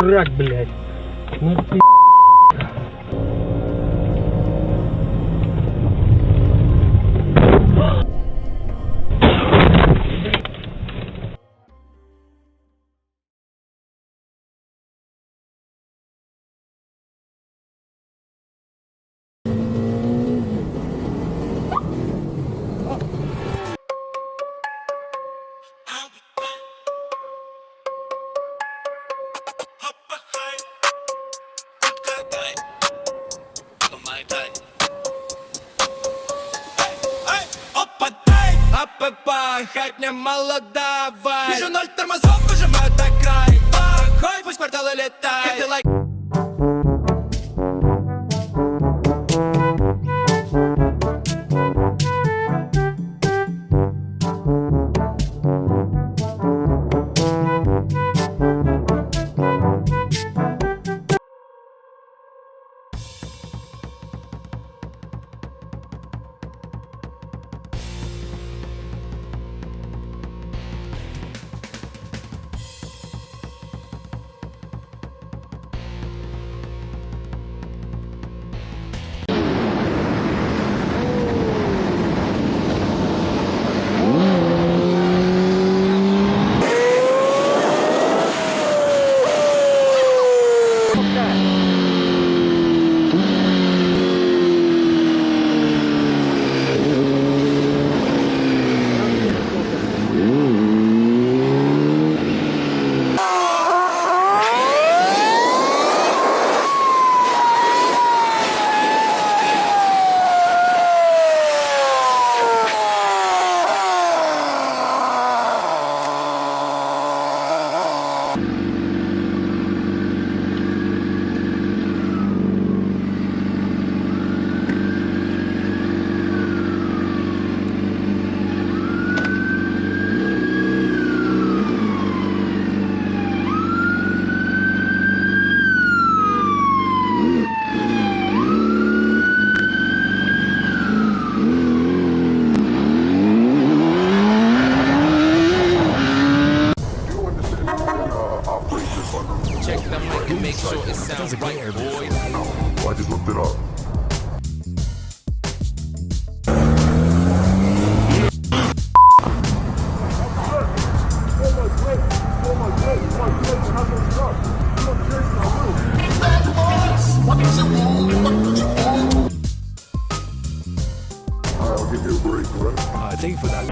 играть, блядь. Ну ты... Хай мне мало давай. Вижу ноль тормозов, выжимаю до края. Хоть пусть кварталы летают. Check the mic and make sure it sounds right, boys. I just looked it up. I'll give you a break, right? Thank you for that.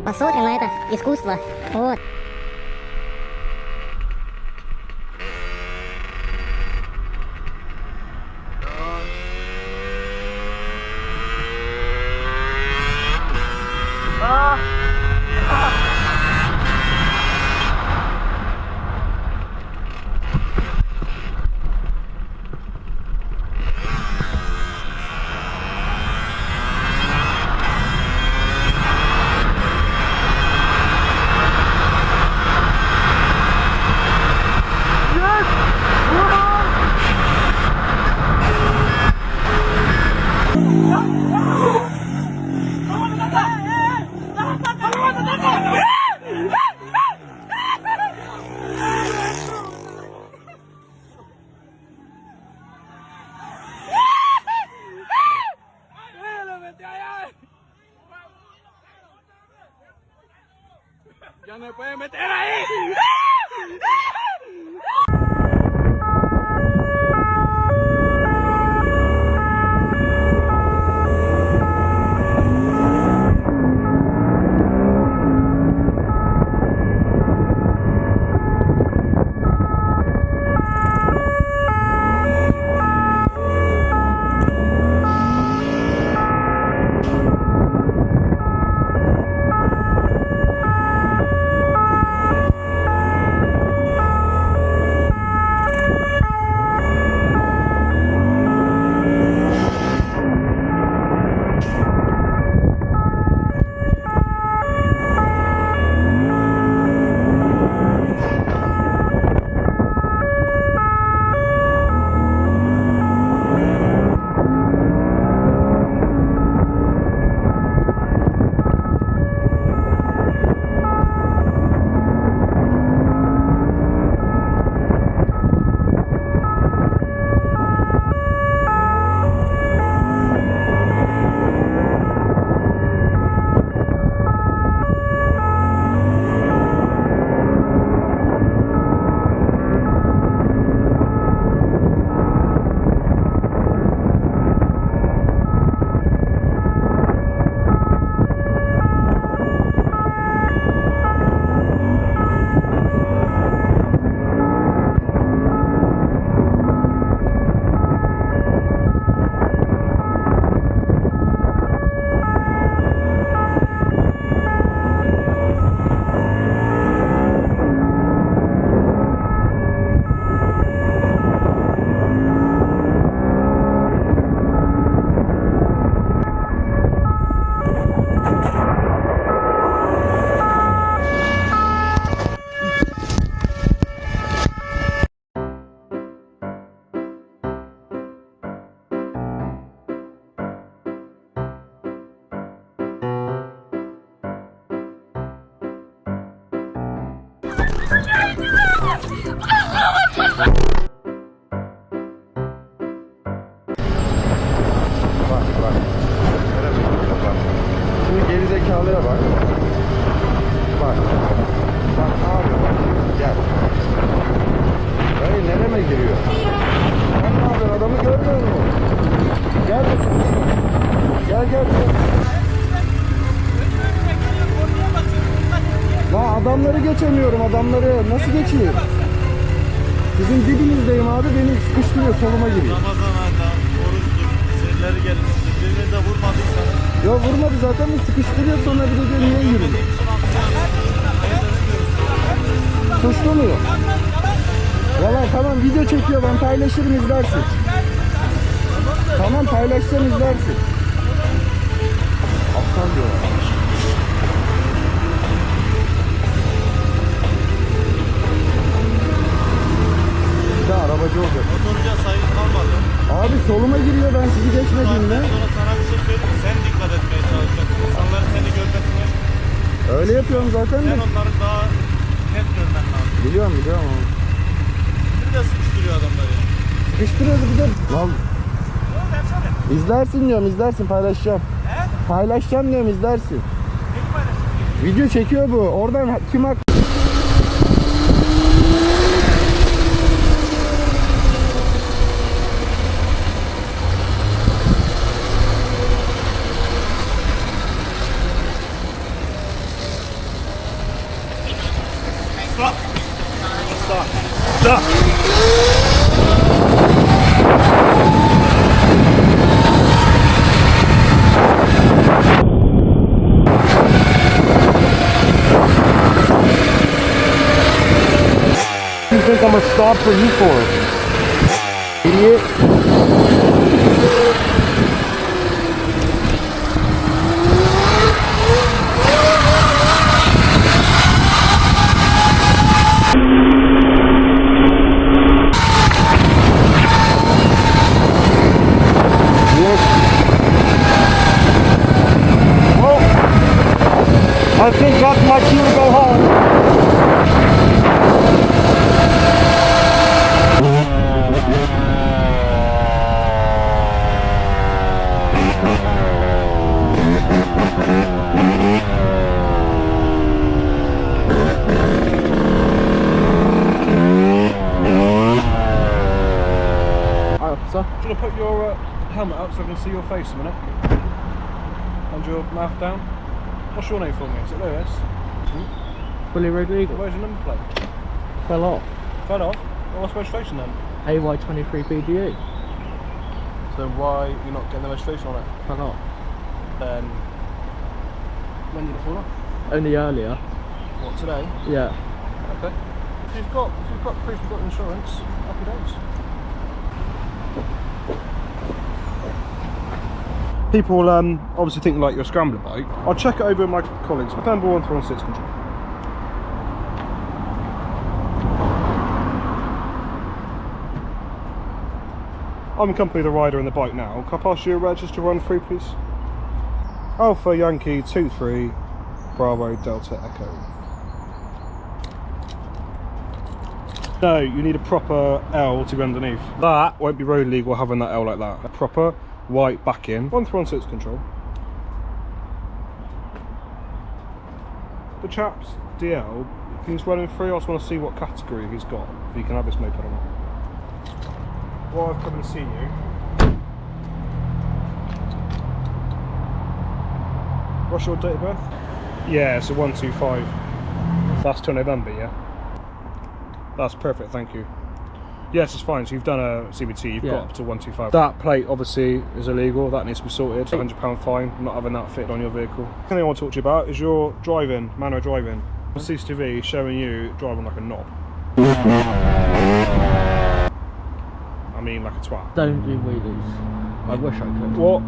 Посмотрим на это искусство. Вот. ¡Ya me pueden meter ahí! Bak bak. Şimdi gerizekalıya bak. Bak. Bak ne yapıyor bak. Gel. Dayı nereme giriyor? Sen ne yapıyorsun? Adamı görmüyor musun? Gel. Gel gel. La adamları geçemiyorum, adamları nasıl geçeyim? Sizin dibinizdeyim abi, beni sıkıştırıyor, soluma giriyor. Ramazan ayında oruçtur, şeyleri gelmiştir, birbirine vurmadıysanız. Ya vurmadı zaten, de sıkıştırıyor, sonra bir de diyor niye yürüdün? Suçlamıyor. Valla tamam, video çekiyor, ben paylaşırım, izlersin. Tamam, paylaşsam izlersin. Aptal diyorlar. Arabacı olacak. Motorcuya sayı kalmadı. Abi soluma giriyor, ben sizi geçmediğimde. Sonra sana bir şey söyleyeyim. Sen dikkat etmeye çalışacaksın. İnsanların seni görmesine. Öyle yapıyorum zaten de. Sen onları daha net görmen lazım. Biliyorum ama. Bir de sıkıştırıyor adamları ya. Sıkıştırıyoruz bir de. Lan. İzlersin diyorum, izlersin, paylaşacağım. He? Paylaşacağım diyorum, izlersin. Neyi paylaşıyorsun? Video çekiyor bu. Oradan kim hak... You think I'm gonna stop for you for? Idiot. Well, I think that's my cue to go home. Officer. Do you want to put your helmet up so I can see your face a minute? And your mouth down. What's your name for me? Is it Lewis? Fully illegal. Where's your number plate? Fell off. Fell off? Well, what's registration then? AY23BGE. So why you're not getting the registration on it? Fell off. Then when did it fall off? Only earlier. What, today? Yeah. Okay. If you've got proof you've got insurance, happy days. People obviously think like you're a scrambler bike. I'll check it over with my colleagues. November 1316 control. I'm accompanying the rider and the bike now. Can I pass you a reg just to run through, please? Alpha Yankee 23 Bravo Delta Echo. No, you need a proper L to be underneath. That won't be road legal having that L like that. A proper white back in. 1316 control. The chap's DL, can you just run him through? I just want to see what category he's got, if he can have this moped or not. While I've come and seen you, what's your date of birth? Yeah, so 125. That's till November, yeah? That's perfect, thank you. Yes, it's fine. So you've done a CBT, you've got up to 125. That plate obviously is illegal, that needs to be sorted. £100 fine, not having that fitted on your vehicle. The thing I want to talk to you about is your driving, manual driving. CCTV showing you driving like a knob. I mean like a twat. Don't do wheelies. I wish I could. What?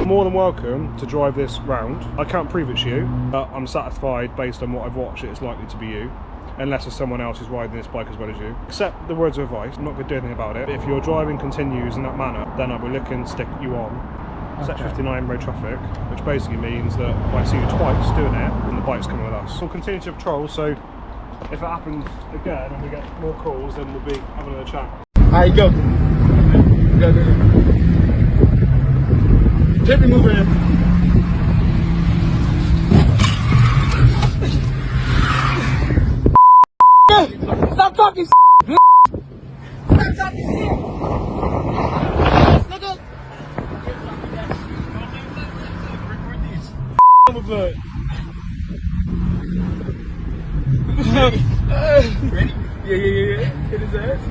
More than welcome to drive this round. I can't prove it's you, but I'm satisfied based on what I've watched it's likely to be you. Unless there's someone else who's riding this bike as well as you. Accept the words of advice, I'm not going to do anything about it. If your driving continues in that manner, then I'll be looking to stick you on Section 59 road traffic, which basically means that if I see you twice doing it, then the bike's coming with us. We'll continue to patrol, so if it happens again and we get more calls, then we'll be having a chat. Alright, go. Go. Keep it moving. Stop talking, bitch. Stop talking, nigga. Record these. Ready? Yeah. Hit his ass.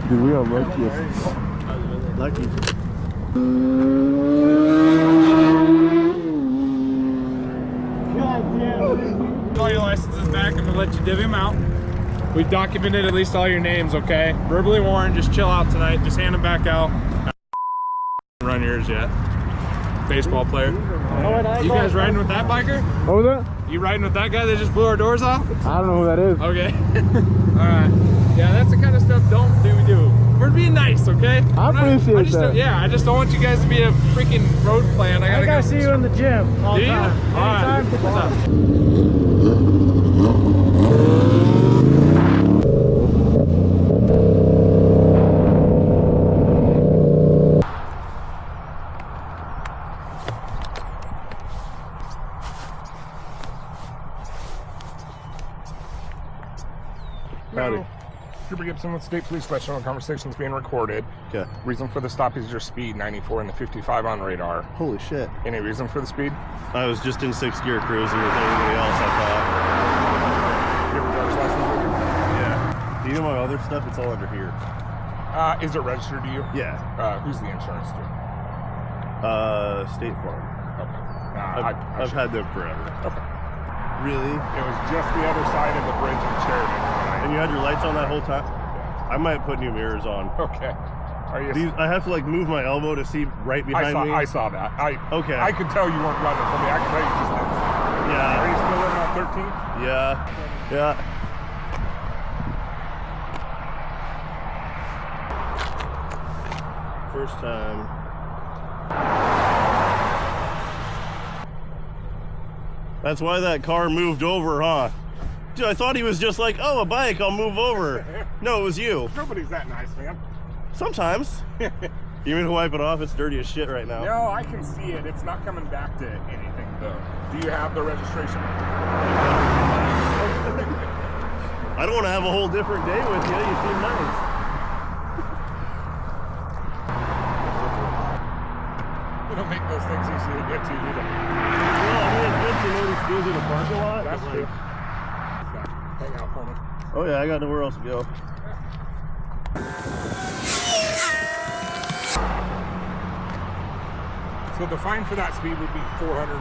Dude, we are lucky. Lucky. All your licenses back. I'm gonna let you divvy them out. We've documented at least all your names, okay? Verbally warned, just chill out tonight. Just hand them back out. Run yours yet. Baseball player. You guys riding with that biker? What was that? You riding with that guy that just blew our doors off? I don't know who that is. Okay. Alright. Yeah, that's the kind of stuff do. We're being nice, okay? I appreciate that. Yeah, I just don't want you guys to be a freaking road plan. I gotta see you in the gym all the time. Alright. What's up? Howdy. Cooper Gibson with State Police Special. Conversation's being recorded. Okay. Reason for the stop is your speed, 94 and the 55 on radar. Holy shit. Any reason for the speed? I was just in 6th gear cruising with everybody else, I thought. You have a driver's license with you? Yeah. Do you know my other stuff? It's all under here. Is it registered to you? Yeah. Who's the insurance through? State Farm. Okay. I've had them forever. Okay. Really? It was just the other side of the bridge in Sheridan. And you had your lights on that whole time? Yeah. I might put new mirrors on. Okay. Are you? I have to like move my elbow to see right behind me. I saw that. Okay. I could tell you weren't running for me. I could tell you just didn't. Yeah. Are you still living on 13th? Yeah. Yeah. First time. That's why that car moved over, huh? Dude, I thought he was just like, oh, a bike, I'll move over. No, it was you. Nobody's that nice, man. Sometimes. You mean to wipe it off? It's dirty as shit right now. No, I can see it. It's not coming back to anything, though. Do you have the registration? I don't want to have a whole different day with you. You seem nice. You don't make those things easy to get to, do they? Well, I mean, it's good to know these dudes in the parking lot. That's true. Hang out for me. Oh yeah, I got nowhere else to go. So the fine for that speed would be $440. I'm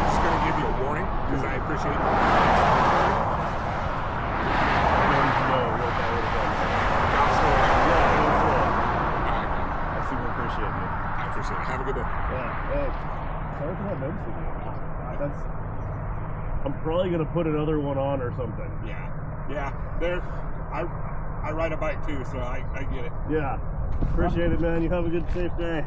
just going to give you a warning because I appreciate it. I don't know what that would have done. Yeah, it was I super appreciate you. I appreciate it. Have a good day. Yeah, thanks. Sorry for that medicine. That's. I'm probably gonna put another one on or something. Yeah. There. I ride a bike too, so I get it. Yeah. Appreciate it, man. You have a good, safe day.